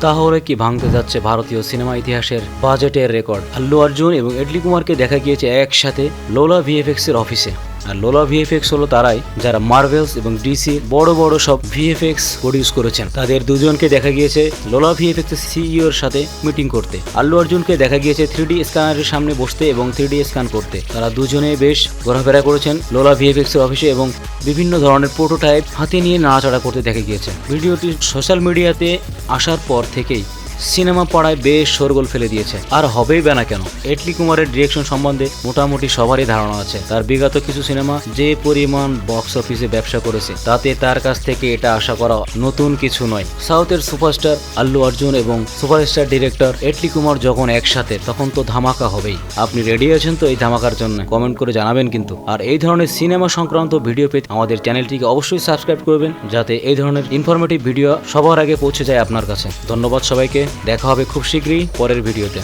তাহলে কি ভাঙতে যাচ্ছে ভারতীয় সিনেমা ইতিহাসের বাজেটের রেকর্ড? আল্লু অর্জুন এবং এটলি কুমারকে দেখা গিয়েছে একসাথে লোলা ভিএফএক্স এর অফিসে। আর লোলা ভিএফএক্স হলো তারাই যারা মার্ভেলস এবং ডিসি বড় বড় সব ভিএফএক্স প্রডিউস করেছেন। তাদের দুজনকে দেখা গিয়েছে লোলা ভিএফএক্স এর সিইও এর সাথে মিটিং করতে। আল্লু অর্জুনকে দেখা গিয়েছে 3D স্ক্যানারের সামনে বসতে এবং 3D স্ক্যান করতে। তারা দুজনে বেশ ঘোরাফেরা করেছেন লোলা ভিএফএক্স এর অফিসে এবং বিভিন্ন ধরনের প্রোটোটাইপ হাতে নিয়ে নাড়াচাড়া করতে দেখা গিয়েছে। ভিডিওটি সোশ্যাল মিডিয়াতে আসার পর থেকেই সিনেমা পাড়ায় বেশ শোরগোল ফেলে দিয়েছে। আর হবেই বা না কেন, এটলি কুমারের ডিরেকশন সম্বন্ধে মোটামুটি সবারই ধারণা আছে। তার বিগত কিছু সিনেমা যে পরিমাণ বক্স অফিসে ব্যবসা করেছে তাতে তার কাছ থেকে এটা আশা করা নতুন কিছু নয়। সাউথের সুপারস্টার আল্লু অর্জুন এবং সুপারস্টার ডিরেক্টর এটলি কুমার যখন একসাথে তখন তো ধামাকা হবেই। আপনি রেডি আছেন তো এই ধামাকার জন্য? কমেন্ট করে জানাবেন কিন্তু। আর এই ধরনের সিনেমা সংক্রান্ত ভিডিও পেতে আমাদের চ্যানেলটিকে অবশ্যই সাবস্ক্রাইব করবেন, যাতে এই ধরনের ইনফরমেটিভ ভিডিও সবার আগে পৌঁছে যায় আপনার কাছে। ধন্যবাদ সবাইকে, দেখা হবে খুব শীঘ্রই পরের ভিডিওতে।